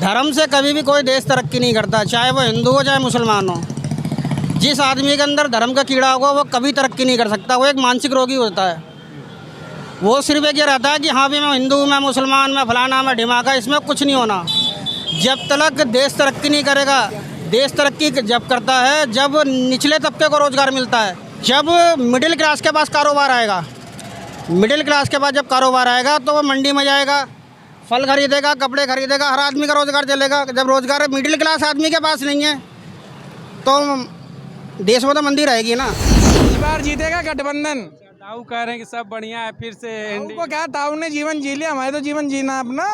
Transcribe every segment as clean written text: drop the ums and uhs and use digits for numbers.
धर्म से कभी भी कोई देश तरक्की नहीं करता, चाहे वो हिंदू हो चाहे मुसलमान हो। जिस आदमी के अंदर धर्म का कीड़ा होगा वो कभी तरक्की नहीं कर सकता, वो एक मानसिक रोगी होता है। वो सिर्फ एक ये रहता है कि हाँ भी मैं हिंदू, मैं मुसलमान, मैं फलाना, मैं ढिमाका, इसमें कुछ नहीं होना। जब तक देश तरक्की नहीं करेगा, देश तरक्की जब करता है जब निचले तबके को रोज़गार मिलता है, जब मिडिल क्लास के पास कारोबार आएगा। मिडिल क्लास के पास जब कारोबार आएगा तो वो मंडी में जाएगा, फल खरीदेगा, कपड़े खरीदेगा, हर आदमी का रोज़गार चलेगा। जब रोज़गार मिडिल क्लास आदमी के पास नहीं है तो देश में तो मंदी रहेगी ना। इस बार जीतेगा गठबंधन। ताऊ कह रहे हैं कि सब बढ़िया है, फिर से उनको क्या, ताऊ ने जीवन जी लिया, हमारे तो जीवन जीना अपना।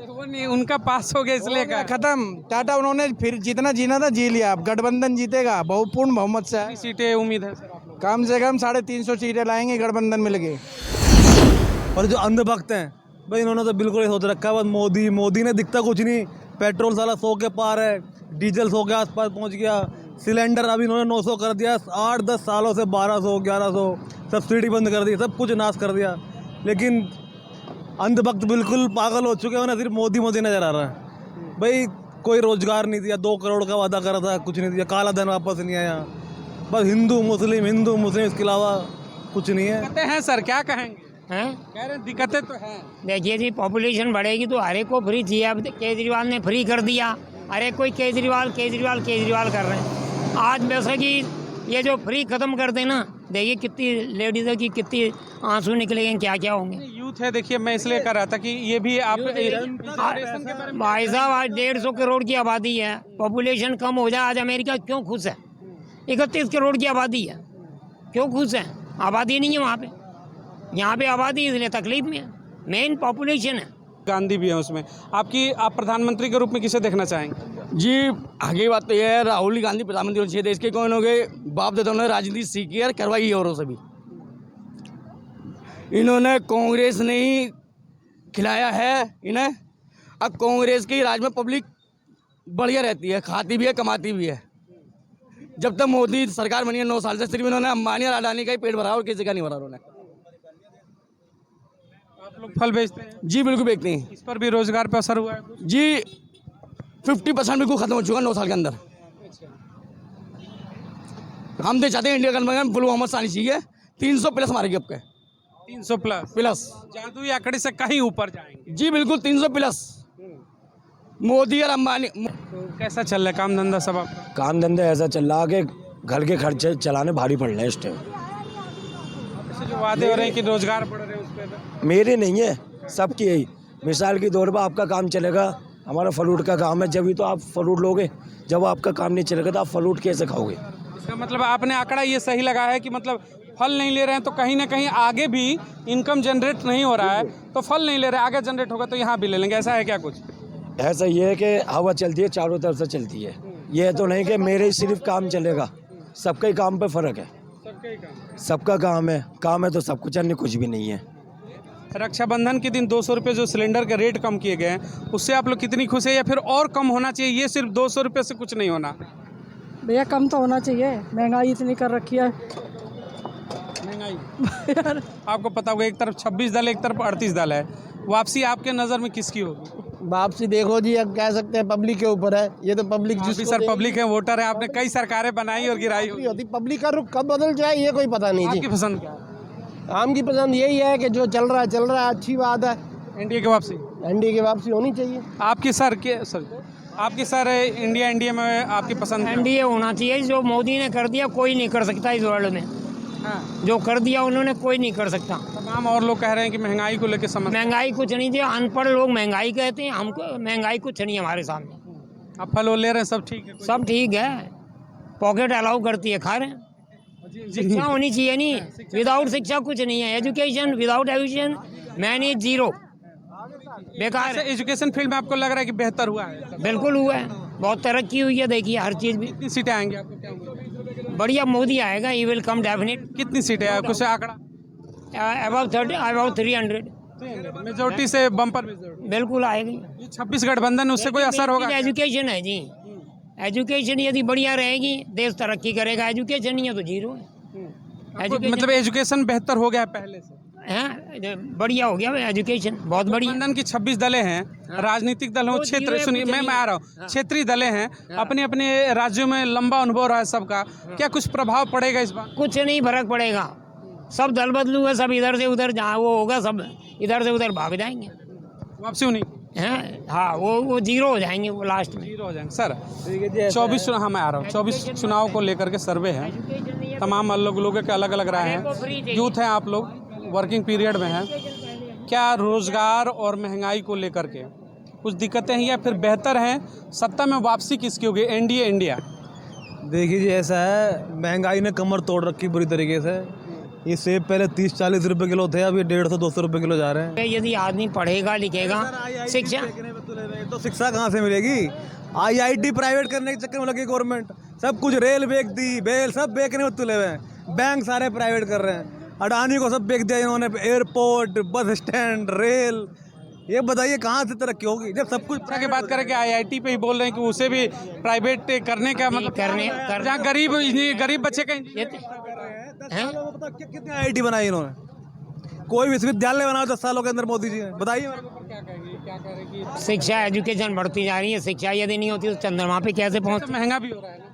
वो नहीं, उनका पास हो गया इसलिए क्या कहा। खत्म, टाटा उन्होंने फिर जितना जीना था जी लिया। अब गठबंधन जीतेगा बहुपूर्ण बहुमत से। कितनी सीटें उम्मीद है सर आप लोग? कम से कम 350 सीटें लाएंगे गठबंधन मिलके। और जो अंधभक्त हैं भाई, इन्होंने तो बिल्कुल ही सोच रखा है बस मोदी ने दिखता कुछ नहीं। पेट्रोल साला 100 के पार है, डीजल 100 के आसपास पहुंच गया, सिलेंडर अभी इन्होंने 900 कर दिया। 8-10 सालों से 1200 1100 सब्सिडी बंद कर दी, सब कुछ नाश कर दिया। लेकिन अंधभक्त बिल्कुल पागल हो चुके हैं, उन्हें सिर्फ मोदी नज़र आ रहा है। भाई कोई रोजगार नहीं दिया, 2 करोड़ का वादा करा था, कुछ नहीं दिया, काला धन वापस नहीं आया। बस हिंदू मुस्लिम इसके अलावा कुछ नहीं है। दिक्कतें हैं सर, क्या कहेंगे? हैं? कह रहे हैं दिक्कतें तो हैं। देखिए जी, पॉपुलेशन बढ़ेगी तो हर एक को फ्री चाहिए। अब केजरीवाल ने फ्री कर दिया, हर एक कोई केजरीवाल कर रहे हैं। आज वैसे कि ये जो फ्री खत्म कर देना, देखिए कितनी लेडीज़ों की कितनी आंसू निकलेंगे, क्या क्या होंगे। यूथ है, देखिए मैं इसलिए कर रहा था कि ये भी आप भाई साहब, आज 150 करोड़ की आबादी है, पॉपुलेशन कम हो जाए। आज अमेरिका क्यों खुश है? 31 करोड़ की आबादी है, क्यों खुश है? आबादी नहीं है वहाँ पे। यहाँ पे आबादी इसलिए तकलीफ में है, मेन पॉपुलेशन है। गांधी भी है उसमें। आप प्रधानमंत्री के रूप में किसे देखना चाहेंगे? जी, आगे बात तो यह है, राहुल गांधी प्रधानमंत्री होने चाहिए। देश के कौन हो गए बाप दादा, उन्होंने राजनीति सीखी और करवाई है औरों से भी। इन्होंने कांग्रेस ने ही खिलाया है इन्हें। अब कांग्रेस के राज में पब्लिक बढ़िया रहती है, खाती भी है, कमाती भी है। जब तक मोदी सरकार बनी है 9 साल से, सिर्फ इन्होंने अंबानी और अडानी का ही पेट भरा और किसी का नहीं भरा उन्होंने। आप लोग फल बेचते हैं? जी बिल्कुल बेचते हैं। इस पर भी रोजगार पे असर हुआ है कुछ? जी 50% बिल्कुल खत्म हो चुका 9 साल के अंदर। हम तो चाहते हैं इंडिया गवर्नमेंट फुल मोहम्मद सानी चाहिए। 300 प्लस मारेगी आपके। 300 प्लस जादुई आंकड़े से कहीं ऊपर जाएंगे। जी बिल्कुल 300 प्लस। मोदी और अंबानी। तो कैसा चल रहा है काम धंधा सब आपका? काम धंधा ऐसा चल रहा है कि घर के खर्चे चलाने भारी पड़ रहे हैं इस टाइम। ऐसे जो वादे हो रहे हैं कि रोजगार बढ़ रहे हैं, उस पर मेरे नहीं है, सबकी यही। मिसाल के तौर पर आपका काम चलेगा, हमारा फ्रूट का काम है, जब ही तो आप फ्रूट लोगे। जब आपका काम नहीं चलेगा तो आप फ्रूट कैसे खाओगे? इसका मतलब आपने आंकड़ा ये सही लगा है कि मतलब फल नहीं ले रहे हैं तो कहीं ना कहीं आगे भी इनकम जनरेट नहीं हो रहा है, तो फल नहीं ले रहे, आगे जनरेट होगा तो यहाँ भी ले लेंगे, ऐसा है क्या कुछ? ऐसा ये है कि हवा चलती है, चारों तरफ से चलती है। ये तो नहीं कि मेरे ही सिर्फ काम चलेगा, सबका ही काम पे फ़र्क है। सबका काम है तो सब कुछ, अन्य कुछ भी नहीं है। रक्षाबंधन के दिन 200 रुपये जो सिलेंडर के रेट कम किए गए हैं, उससे आप लोग कितनी खुश है, या फिर और कम होना चाहिए? ये सिर्फ 200 रुपये से कुछ नहीं होना? भैया कम तो होना चाहिए, महंगाई इतनी कर रखी है। महंगाई आपको पता होगा, एक तरफ 26 दल, एक तरफ 38 दल है। वापसी आपके नज़र में किसकी होगी? वापसी देखो जी, अब कह सकते हैं पब्लिक के ऊपर है। ये तो पब्लिक जी सर, पब्लिक है, वोटर है। आपने कई सरकारें बनाई और गिराई होगी। पब्लिक का रुख कब बदल जाए ये कोई पता नहीं जी। आपकी पसंद क्या है? आम की पसंद यही है कि जो चल रहा है अच्छी बात है। एनडीए की वापसी? एनडीए की वापसी होनी चाहिए। आपकी सर इंडिया में आपकी पसंद क्या? एनडीए होना चाहिए। जो मोदी ने कर दिया कोई नहीं कर सकता इस वर्ल्ड में। हाँ। जो कर दिया उन्होंने कोई नहीं कर सकता। तमाम और लोग कह रहे हैं कि महंगाई को लेकर समस्या। महंगाई कुछ नहीं थी, अनपढ़ लोग महंगाई कहते हैं, हमको महंगाई कुछ नहीं है हमारे सामने। आप फल वो ले रहे हैं, सब ठीक है? सब ठीक है, पॉकेट अलाउ करती है, खा रहे हैं। शिक्षा होनी चाहिए नहीं, विदाउट शिक्षा कुछ नहीं है। Education, without education man is zero, बेकार है। एजुकेशन फील्ड में आपको लग रहा है कि बेहतर हुआ है? बिल्कुल हुआ है, बहुत तरक्की हुई है। देखिए हर चीज़ में कितनी सीटें आएंगी आपको क्या उम्मीद है? बढ़िया, मोदी आएगा, ही विल कम डेफिनेट। कितनी सीटें हैं कुछ आंकड़ा? अबाउट 300 मेजोरिटी से बम्पर मेजोरिटी बिल्कुल आएगी। ये 26 गठबंधन, उससे कोई असर होगा? एजुकेशन है जी, एजुकेशन यदि बढ़िया रहेगी देश तरक्की करेगा। एजुकेशन नहीं है तो जीरो है। मतलब एजुकेशन बेहतर हो गया है पहले से? बढ़िया हो गया एजुकेशन, बहुत बढ़िया। गठबंधन की 26 दलें हैं, राजनीतिक दल हैं, वो क्षेत्र, सुनिए मैं आ रहा हूँ, क्षेत्रीय दलें हैं, अपने अपने राज्यों में लंबा अनुभव रहा है सबका, क्या कुछ प्रभाव पड़ेगा इस बार? कुछ नहीं फर्क पड़ेगा, सब दल बदलू है, सब इधर से उधर जहाँ वो होगा सब इधर से उधर भाग जाएंगे, वापसी नहीं हैं। हाँ, वो जीरो हो जाएंगे, वो लास्ट में जीरो हो जाएंगे। सर 24 हाँ मैं आ रहा हूँ, 24 चुनाव को लेकर के सर्वे है, तमाम लोगों के अलग अलग राय हैं, यूथ हैं आप लोग, वर्किंग पीरियड में हैं, क्या रोजगार और महंगाई को लेकर के कुछ दिक्कतें हैं या फिर बेहतर हैं? सत्ता में वापसी किसकी होगी, एनडीए इंडिया? देखिए जी, ऐसा है, महंगाई ने कमर तोड़ रखी बुरी तरीके से। ये सेब पहले 30-40 रुपए किलो थे, अभी 150-200 रुपए किलो जा रहे हैं। यदि आदमी पढ़ेगा लिखेगा, शिक्षा तो शिक्षा कहाँ से मिलेगी? IIT प्राइवेट करने के चक्कर में लगी गवर्नमेंट, सब कुछ, रेल बेच दी, बेल सब बेचने में तुले हुए हैं, बैंक सारे प्राइवेट कर रहे हैं, अडानी को सब बेच दिया इन्होंने, एयरपोर्ट, बस स्टैंड, रेल। ये बताइए कहाँ से तरक्की होगी जब सब कुछ की बात करें कि IIT पे ही बोल रहे हैं कि उसे भी प्राइवेट करने का मतलब जहाँ गरीब बच्चे का कितने IIT बनाई इन्होंने? कोई विश्वविद्यालय बनाओ 10 सालों के अंदर मोदी जी ने, बताइए मेरे को। क्या करेगी? शिक्षा एजुकेशन बढ़ती जा रही है, शिक्षा यदि नहीं होती तो चंद्रमा पे कैसे पहुँच। महंगा भी हो रहा है ना,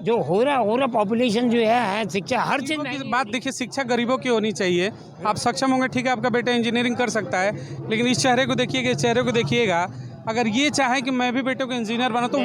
जो हो रहा पॉपुलेशन जो है, शिक्षा हर चीज़ में। बात देखिए, शिक्षा गरीबों की होनी चाहिए, आप सक्षम होंगे ठीक है, आपका बेटा इंजीनियरिंग कर सकता है, लेकिन इस चेहरे को देखिएगा, इस चेहरे को देखिएगा, अगर ये चाहे कि मैं भी बेटे को इंजीनियर बनाऊं तो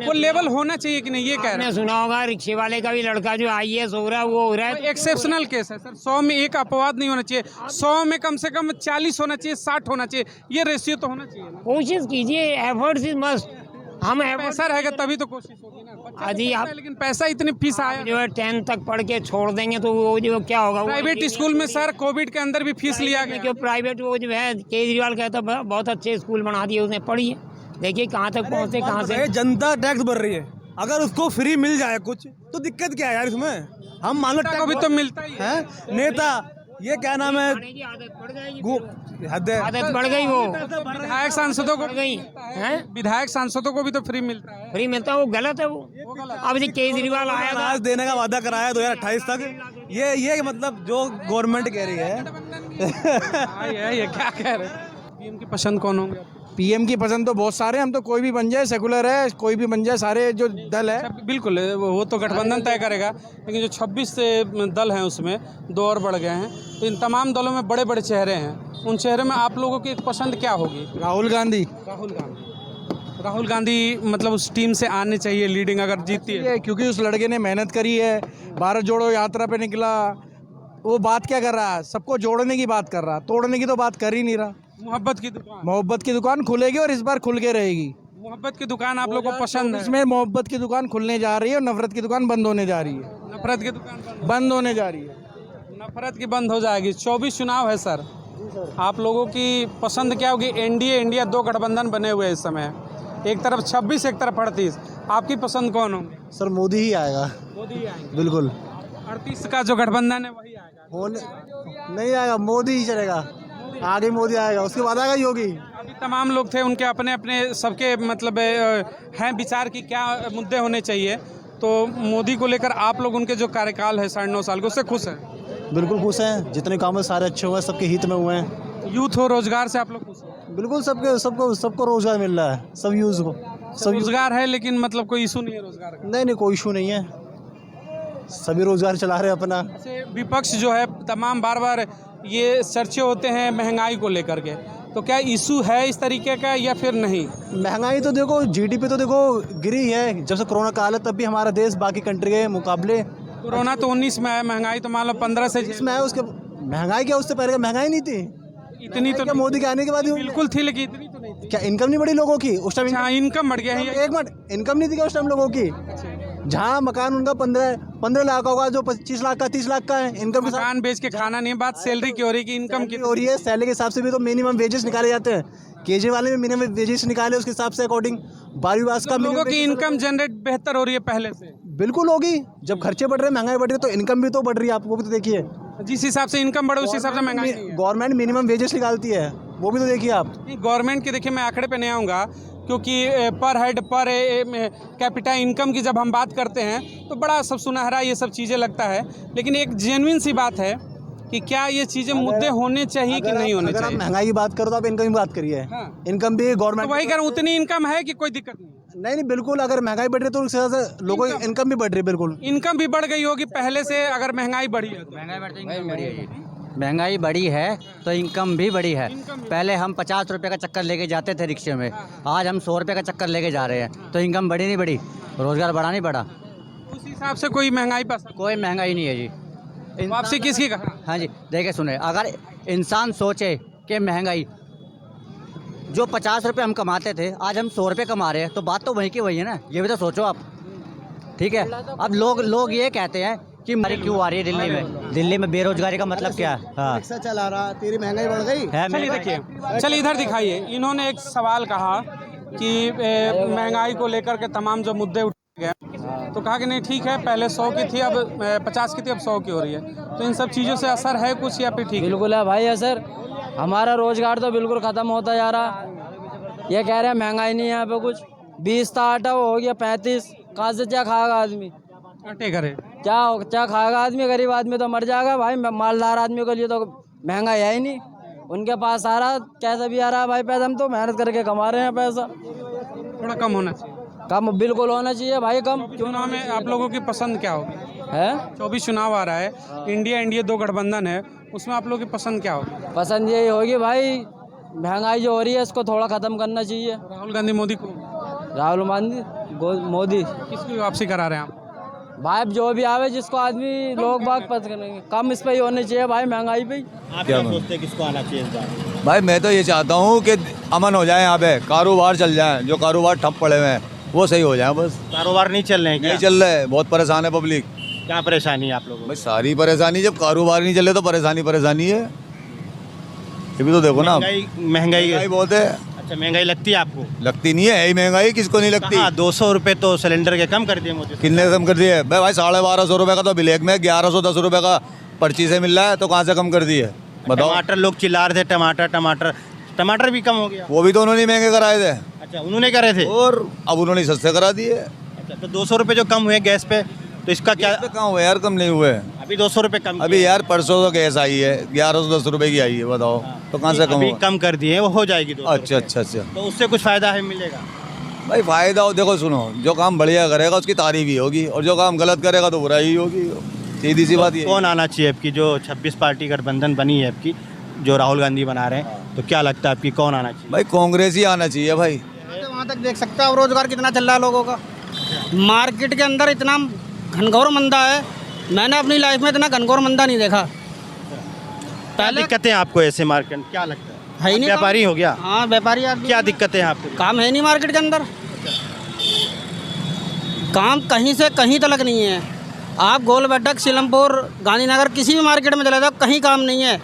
वो लेवल होना चाहिए कि नहीं, ये कह रहे हैं। आपने सुना होगा रिक्शे वाले का भी लड़का जो IAS हो रहा है, वो हो रहा है। एक्सेप्शनल केस है सर, 100 में एक अपवाद नहीं होना चाहिए, 100 में कम से कम 40 होना चाहिए, 60 होना चाहिए, ये रेशियो तो होना चाहिए ना। कोशिश कीजिए, एफर्ट्स इज मस्ट। हम पैसा रहेगा तभी तो कोशिश होगी ना। अजी आप, लेकिन पैसा इतनी फीस आया जो है 10th तक पढ़ के छोड़ देंगे तो वो जो क्या होगा। प्राइवेट स्कूल में सर कोविड के अंदर भी फीस लिया गया, क्यों प्राइवेट वो जो है केजरीवाल कहता बहुत अच्छे स्कूल बना दिए उसने, पढ़िए देखिए कहाँ तक पहुँचे, कहाँ से। जनता टैक्स भर रही है, अगर उसको फ्री मिल जाए कुछ तो दिक्कत क्या है यार इसमें? हम मान लो को भी तो मिलता ही है। नेता ये क्या नाम है, आदत पड़ जाएगी, हद है, आदत बढ़ गई, वो विधायक सांसदों को गई है, विधायक सांसदों को भी तो फ्री मिलता है, फ्री मिलता है, वो गलत है। वो अब जी केजरीवाल आया था, अनाज देने का वादा कराया 2028 तक, ये मतलब जो गवर्नमेंट कह रही है। ये क्या कह रहे हैं? पीएम की पसंद कौन होंगे? PM की पसंद तो बहुत सारे, हम तो कोई भी बन जाए, सेकुलर है, कोई भी बन जाए, सारे जो दल है। बिल्कुल, वो तो गठबंधन तय करेगा, लेकिन जो 26 दल हैं उसमें 2 और बढ़ गए हैं, तो इन तमाम दलों में बड़े बड़े चेहरे हैं, उन चेहरे में आप लोगों की पसंद क्या होगी? राहुल गांधी। राहुल गांधी मतलब उस टीम से आने चाहिए लीडिंग, अगर जीतती है, क्योंकि उस लड़के ने मेहनत करी है, भारत जोड़ो यात्रा पे निकला, वो बात क्या कर रहा है, सबको जोड़ने की बात कर रहा, तोड़ने की तो बात कर ही नहीं रहा। मोहब्बत की दुकान खुलेगी और इस बार खुल के रहेगी। मोहब्बत की दुकान आप लोगों को पसंद है? इसमें मोहब्बत की दुकान खुलने जा रही है और नफरत की दुकान बंद होने जा रही है। नफरत की दुकान बंद होने जा रही है, नफरत की बंद हो जाएगी। 24 चुनाव है सर, आप लोगों की पसंद क्या होगी? एनडीए इंडिया 2 गठबंधन बने हुए हैं इस समय, एक तरफ 26 एक तरफ 38, आपकी पसंद कौन होगी? सर मोदी ही आएगा। मोदी ही आएंगे बिल्कुल। 38 का जो गठबंधन है वही आएगा? नहीं आएगा, मोदी ही चलेगा, आगे मोदी आएगा, उसके बाद आएगा योगी। अभी तमाम लोग थे, उनके अपने अपने सबके मतलब हैं विचार की क्या मुद्दे होने चाहिए, तो मोदी को लेकर आप लोग उनके जो कार्यकाल है 9.5 साल के, उससे खुश हैं? बिल्कुल खुश हैं, जितने काम है सारे अच्छे हुए हैं, सबके हित में हुए हैं। यूथ हो, रोजगार से आप लोग खुश हैं? बिल्कुल, सबको रोजगार मिल रहा है, सब यूज को सब रोजगार है, लेकिन मतलब कोई इशू नहीं है रोजगार का? नहीं, कोई इशू नहीं है, सभी रोजगार चला रहे अपना। विपक्ष जो है तमाम बार ये चर्चे होते हैं महंगाई को लेकर के, तो क्या इशू है इस तरीके का या फिर नहीं? महंगाई तो देखो, GDP तो देखो गिरी है, जब से कोरोना काल है तब भी हमारा देश बाकी कंट्री के मुकाबले। कोरोना तो 19 में है, महंगाई तो मान लो 15 से जिसमें है, उसके महंगाई क्या, उससे पहले महंगाई नहीं थी इतनी, तो क्या मोदी के आने के बाद बिल्कुल थी, लेकिन इतनी तो नहीं थी। क्या इनकम नहीं बढ़ी लोगों की उस टाइम? इनकम बढ़ गया है। एक मिनट, इनकम नहीं थी क्या उस टाइम लोगों की? जहाँ मकान उनका 15 लाख होगा, जो 25 लाख का 30 लाख का है, इनकम मकान बेच के खाना नहीं, बात सैलरी की हो रही कि इनकम की हो रही है। सैलरी के हिसाब से भी तो मिनिमम वेजेस निकाले जाते हैं, केजरीवाल ने मिनिमम वेजेस निकाले, उसके हिसाब से अकॉर्डिंग 12 वर्ष का लोगों की इनकम जनरेट बेहतर हो रही है पहले से। बिल्कुल होगी, जब खर्चे बढ़ रहे हैं, महंगाई बढ़ रही है, तो इनकम भी तो बढ़ रही है, आप वो भी तो देखिए। जिस हिसाब से इनकम बढ़े उस हिसाब से महंगाई। गवर्नमेंट मिनिमम वेजेस निकालती है, वो भी तो देखिए आप। गवर्नमेंट के देखिए, मैं आंकड़े पे नहीं आऊँगा, क्योंकि पर हेड पर कैपिटा इनकम की जब हम बात करते हैं तो बड़ा सब सुनहरा ये सब चीज़ें लगता है, लेकिन एक जेन्युइन सी बात है कि क्या ये चीजें मुद्दे होने चाहिए कि नहीं होने अगर आप चाहिए? महंगाई की बात करो तो आप इनकम की बात करिए। हाँ। इनकम भी तो गवर्नमेंट वही कह रहा हूं, उतनी इनकम है कि कोई दिक्कत नहीं? नहीं बिल्कुल, अगर महंगाई बढ़ रही है तो उससे ज्यादा लोगों की इनकम भी बढ़ रही है। बिल्कुल इनकम भी बढ़ गई होगी पहले से, अगर महंगाई बढ़ी है तो। महंगाई बढ़ी है तो इनकम भी बढ़ी है। पहले हम 50 रुपये का चक्कर लेके जाते थे रिक्शे में, आज हम 100 रुपये का चक्कर लेके जा रहे हैं, तो इनकम बढ़ी नहीं बढ़ी, रोजगार बढ़ा नहीं बढ़ा। उस हिसाब से कोई महंगाई पसंद? कोई महंगाई नहीं है जी। वापसी किसकी कहा? हाँ जी, देखिए सुने, अगर इंसान सोचे कि महंगाई जो 50 रुपये हम कमाते थे आज हम 100 रुपये कमा रहे हैं, तो बात तो वही की वही है ना, ये भी तो सोचो आप। ठीक है, अब लोग ये कहते हैं कि मरी क्यों आ रही है दिल्ली में, दिल्ली में बेरोजगारी का मतलब क्या है? हाँ, रिक्शा चला रहा, तेरी महंगाई बढ़ गई है। चलिए देखिए, चलिए इधर दिखाइए। इन्होंने एक सवाल कहा कि महंगाई को लेकर के तमाम जो मुद्दे उठाए गए, तो कहा कि नहीं ठीक है, पहले 100 की थी, अब 50 की थी, अब 100 की हो रही है, तो इन सब चीज़ों से असर है कुछ या फिर ठीक है? बिल्कुल है भाई असर, हमारा रोजगार तो बिल्कुल ख़त्म होता जा रहा। ये कह रहे हैं महंगाई नहीं है यहाँ पे कुछ, 20 था आटा वो हो गया 35, कहाँ से क्या खाएगा आदमी? आटे घरे क्या खाएगा आदमी? गरीब आदमी तो मर जाएगा भाई, मालदार आदमी के लिए तो महंगाई है ही नहीं। उनके पास आ रहा कैसा भी आ रहा है भाई पैसा, हम तो मेहनत करके कमा रहे हैं पैसा। थोड़ा कम होना चाहिए। कम बिल्कुल होना चाहिए भाई, कम। चुनाव में आप लोगों की पसंद क्या होगी? है 24 चुनाव आ रहा है, इंडिया 2 गठबंधन है, उसमें आप लोगों की पसंद क्या होगी? पसंद यही होगी भाई, महंगाई जो हो रही है इसको थोड़ा ख़त्म करना चाहिए। राहुल गांधी मोदी को? राहुल मोदी किसकी वापसी करा रहे हैं आप? भाई जो भी आवे, जिसको आदमी लोग बाग पसंद करेंगे, कम इस पे ही होने चाहिए भाई, महंगाई पे ही। आप क्या सोचते हैं किसको आना चाहिए इस बार? भाई मैं तो ये चाहता हूँ कि अमन हो जाए यहाँ पे, कारोबार चल जाए, जो कारोबार ठप पड़े हुए हैं वो सही हो जाए बस। कारोबार नहीं चल रहे हैं क्या? नहीं चल रहे, बहुत परेशान है पब्लिक। क्या परेशानी है आप लोगों को? भाई सारी परेशानी, जब कारोबार नहीं चले तो परेशानी है। ये भी तो देखो ना, महंगाई बहुत है। अच्छा, महंगाई लगती है आपको? लगती नहीं है, यही महंगाई किसको नहीं लगती? 200 रुपये तो सिलेंडर के कम कर दिए मोदी। कितने कम कर दिए भाई? 1250 रुपये का तो ब्लैक में 1110 रुपये का पर्ची से मिल रहा है, तो कहाँ से कम कर दिए बताओ? टमाटर लोग चिल्ला रहे थे, टमाटर भी कम हो गया। वो भी तो उन्होंने महंगे कराए थे। अच्छा, उन्होंने करे थे और अब उन्होंने सस्ते करा दिए। अच्छा, तो 200 रुपये जो कम हुए गैस पे, तो इसका क्या? कहाँ हुए यार, कम नहीं हुए अभी 200 रुपये कम अभी यार, परसों तो गैस आई है 1110 रुपये की आई है, बताओ तो कहाँ से कम अभी हुआ? कम कर दिए, वो हो जाएगी 200 अच्छा अच्छा अच्छा। तो उससे कुछ फायदा है, मिलेगा भाई फायदा हो, देखो सुनो, जो काम बढ़िया करेगा उसकी तारीफ ही होगी, और जो काम गलत करेगा तो बुराई ही होगी, सीधी सी बात ये। कौन आना चाहिए आपकी, जो 26 पार्टी गठबंधन बनी है आपकी, जो राहुल गांधी बना रहे हैं, तो क्या लगता है आपकी कौन आना चाहिए? भाई कांग्रेस ही आना चाहिए भाई। वहाँ तक देख सकते हो रोजगार कितना चल रहा है लोगों का, मार्केट के अंदर इतना घनघोर मंदा है, मैंने अपनी लाइफ में इतना घनघोर मंदा नहीं देखा। पहले दिक्कतें आपको ऐसे मार्केट में क्या लगता है ही नहीं, व्यापारी हो गया? हाँ व्यापारी आदमी, क्या दिक्कतें हैं आपको? काम है नहीं मार्केट के अंदर, काम कहीं से कहीं तक नहीं है। आप गोलबट्टक, सीलमपुर, गांधीनगर किसी भी मार्केट में चले जाओ, कहीं काम नहीं है।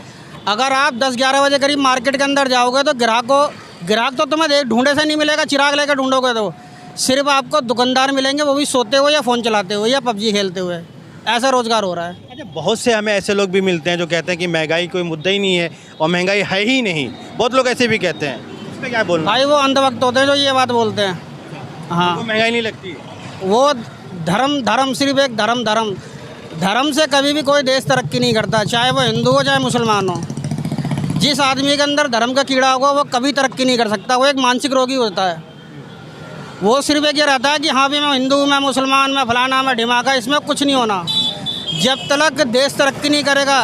अगर आप 10-11 बजे करीब मार्केट के अंदर जाओगे तो ग्राहक तो तुम्हें ढूंढे से नहीं मिलेगा, चिराग लेकर ढूंढोगे तो सिर्फ आपको दुकानदार मिलेंगे, वो भी सोते हुए या फ़ोन चलाते हुए या पबजी खेलते हुए। ऐसा रोज़गार हो रहा है। अच्छा, बहुत से हमें ऐसे लोग भी मिलते हैं जो कहते हैं कि महंगाई कोई मुद्दा ही नहीं है और महंगाई है ही नहीं, बहुत लोग ऐसे भी कहते हैं, इस पर क्या बोलना? भाई वो अंधभक्त होते हैं जो ये बात बोलते हैं। हाँ, वो महंगाई नहीं लगती, वो धर्म सिर्फ एक धर्म से कभी भी कोई देश तरक्की नहीं करता, चाहे वो हिंदू हो चाहे मुसलमान हो। जिस आदमी के अंदर धर्म का कीड़ा होगा वो कभी तरक्की नहीं कर सकता, वो एक मानसिक रोगी होता है। वो सिर्फ एक ये रहता है कि हाँ भी मैं हिंदू, मैं मुसलमान, मैं फलाना, मैं ढिमाका, इसमें कुछ नहीं होना। जब तक देश तरक्की नहीं करेगा,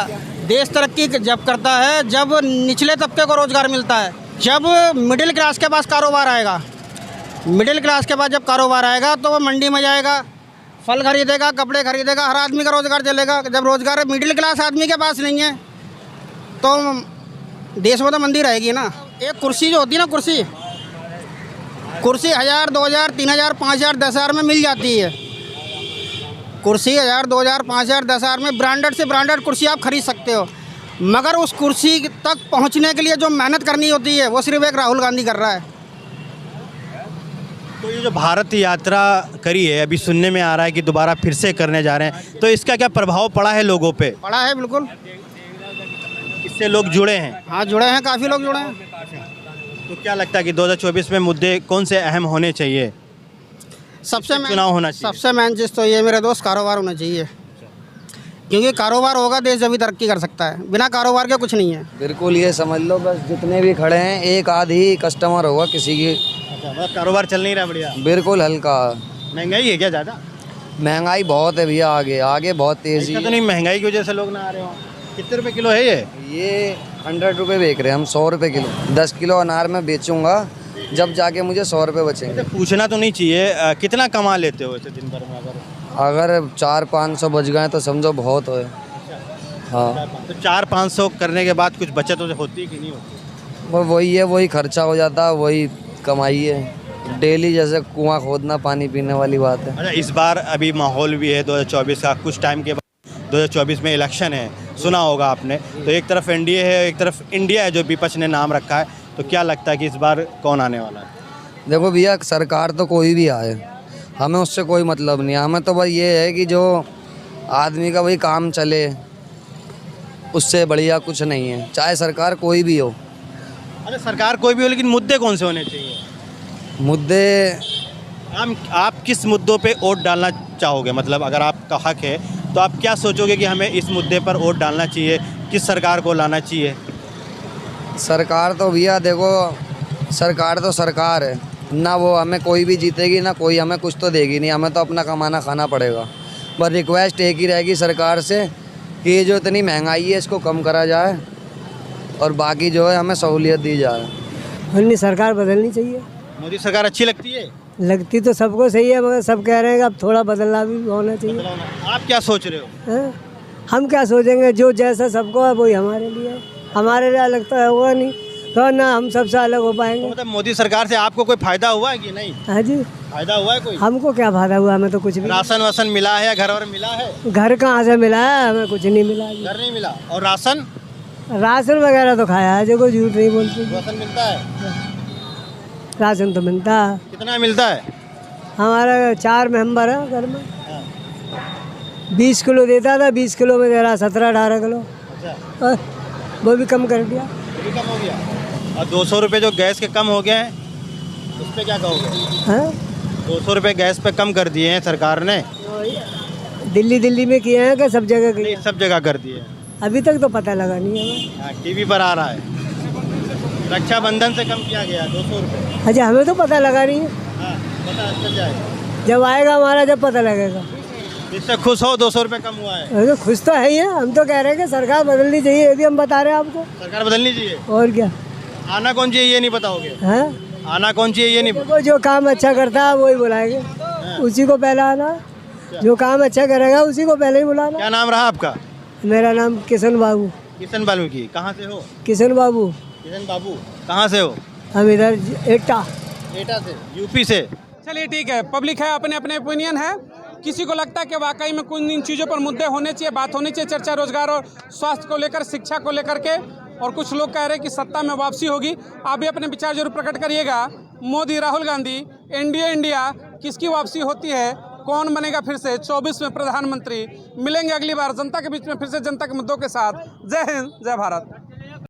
देश तरक्की जब करता है जब निचले तबके को रोज़गार मिलता है, जब मिडिल क्लास के पास कारोबार आएगा। मिडिल क्लास के पास जब कारोबार आएगा तो वो मंडी में जाएगा, फल खरीदेगा, कपड़े खरीदेगा, हर आदमी का रोज़गार चलेगा। जब रोज़गार मिडिल क्लास आदमी के पास नहीं है तो देश में तो मंदी रहेगी ना। एक कुर्सी जो होती है ना, कुर्सी 1000, 2000, 3000, 5000, 10000 में मिल जाती है। कुर्सी 1000, 2000, 5000, 10000 में ब्रांडेड से ब्रांडेड कुर्सी आप खरीद सकते हो, मगर उस कुर्सी तक पहुंचने के लिए जो मेहनत करनी होती है वो सिर्फ एक राहुल गांधी कर रहा है। तो ये जो भारत यात्रा करी है, अभी सुनने में आ रहा है कि दोबारा फिर से करने जा रहे हैं, तो इसका क्या प्रभाव पड़ा है लोगों पे? पड़ा है बिल्कुल, इससे लोग जुड़े हैं? हाँ जुड़े हैं, काफ़ी लोग जुड़े हैं। तो क्या लगता है कि 2024 में मुद्दे कौन से अहम होने चाहिए? सबसे चुनाव होना चाहिए। सबसे मेन चीज़ तो ये मेरे दोस्त कारोबार होना चाहिए। क्योंकि कारोबार होगा देश जब भी तरक्की कर सकता है, बिना कारोबार के कुछ नहीं है। बिल्कुल ये समझ लो, बस जितने भी खड़े हैं एक आधी कस्टमर होगा किसी की। अच्छा, मतलब कारोबार चल नहीं रहा बढ़िया। बिल्कुल हल्का। महंगाई है क्या ज़्यादा? महंगाई बहुत है भैया, आगे आगे बहुत तेजी। ऐसा तो नहीं महंगाई की वजह से लोग ना आ रहे हो? कितने रुपए किलो है ये 100 रुपये बेच रहे हैं हम, 100 रुपये किलो। 10 किलो अनार में बेचूंगा जब जाके मुझे 100 रुपये बचेंगे। पूछना तो नहीं चाहिए, कितना कमा लेते हो ऐसे दिन भर में? अगर 400-500 बच गए तो समझो बहुत है। हाँ, तो 400-500 करने के बाद कुछ बचत होती है कि नहीं होती? वो वही है, वही खर्चा हो जाता है, वही कमाई है डेली, जैसे कुआं खोदना पानी पीने वाली बात है। अच्छा, इस बार अभी माहौल भी है 2024 का, कुछ टाइम के बाद 2024 में इलेक्शन है, सुना होगा आपने। तो एक तरफ एनडीए है, एक तरफ इंडिया है जो विपक्ष ने नाम रखा है, तो क्या लगता है कि इस बार कौन आने वाला है? देखो भैया, सरकार तो कोई भी आए, हमें उससे कोई मतलब नहीं है। हमें तो भाई ये है कि जो आदमी का भाई काम चले, उससे बढ़िया कुछ नहीं है, चाहे सरकार कोई भी हो। अरे सरकार कोई भी हो, लेकिन मुद्दे कौन से होने चाहिए? मुद्दे आप किस मुद्दों पे वोट डालना चाहोगे? मतलब अगर आपका हक है तो आप क्या सोचोगे कि हमें इस मुद्दे पर वोट डालना चाहिए, किस सरकार को लाना चाहिए? सरकार तो भैया देखो, सरकार तो सरकार है ना, वो हमें कोई भी जीतेगी ना कोई हमें कुछ तो देगी नहीं, हमें तो अपना कमाना खाना पड़ेगा। बस रिक्वेस्ट एक ही रहेगी सरकार से कि ये जो इतनी महंगाई है इसको कम करा जाए और बाकी जो है हमें सहूलियत दी जाए। अन्य सरकार बदलनी चाहिए। मोदी सरकार अच्छी लगती है? लगती तो सबको सही है, मगर सब कह रहे हैं कि अब थोड़ा बदलाव भी होना चाहिए। आप क्या सोच रहे हो? हैं? हम क्या सोचेंगे, जो जैसा सबको है वही हमारे लिए है। हमारे लिए अलग तो होगा नहीं, तो ना हम सबसे अलग हो पाएंगे। मतलब मोदी सरकार से आपको कोई फायदा हुआ है कि नहीं? हाँ जी, फायदा हुआ है कोई? हमको क्या फायदा हुआ, हमें तो कुछ भी। राशन वासन मिला है या घर और मिला है? घर कहाँ से मिला है, हमें कुछ नहीं मिला जी। घर नहीं मिला। और राशन? राशन वगैरह तो खाया है, जो कोई झूठ नहीं बोलती। राशन मिलता है? राशन तो मिलता है। कितना मिलता है? हमारा 4 मेंबर है घर में। 20 किलो देता था, 20 किलो में दे रहा 17-18 किलो। अच्छा, और वो भी कम कर दिया। वो भी कम हो गया। और 200 रुपये जो गैस के कम हो गए हैं, उस पर क्या कहोगे? हाँ, 200 रुपये गैस पे कम कर दिए हैं सरकार ने। दिल्ली में किए हैं कि सब जगह किए? नहीं, सब जगह कर दिए हैं। अभी तक तो पता लगा नहीं हमें। हाँ, टीवी पर आ रहा है। रक्षाबंधन से कम किया गया 200 रुपये। अच्छा, हमें तो पता लगा नहीं है। हाँ, पता चल जाएगा जब आएगा हमारा, जब पता लगेगा। इससे खुश हो 200 रुपये कम हुआ है? अरे खुश तो है ही है, हम तो कह रहे हैं कि सरकार बदलनी चाहिए, ये भी हम बता रहे हैं आपको। सरकार बदलनी चाहिए। और क्या? आना कौन चाहिए ये नहीं बताओगे? हाँ, आना कौन चाहिए ये नहीं? देखो जो काम अच्छा करता है वही बुलाएंगे, उसी को पहले आना। जो काम अच्छा करेगा उसी को पहले ही बुलाना। क्या नाम रहा आपका? मेरा नाम किशन बाबू। किशन बाबू की, कहाँ से हो? किशन बाबू। किशन बाबू कहाँ से हो? हम इधर एटा से, यूपी से। चलिए ठीक है, पब्लिक है, अपने अपने ओपिनियन है। किसी को लगता है कि वाकई में कुछ इन चीज़ों पर मुद्दे होने चाहिए, बात होनी चाहिए, चर्चा रोजगार और स्वास्थ्य को लेकर, शिक्षा को लेकर के। और कुछ लोग कह रहे हैं कि सत्ता में वापसी होगी। आप भी अपने विचार जरूर प्रकट करिएगा। मोदी, राहुल गांधी, एनडीए इंडिया, किसकी वापसी होती है? कौन बनेगा फिर से 24 में प्रधानमंत्री? मिलेंगे अगली बार जनता के बीच में फिर से, जनता के मुद्दों के साथ। जय हिंद, जय भारत।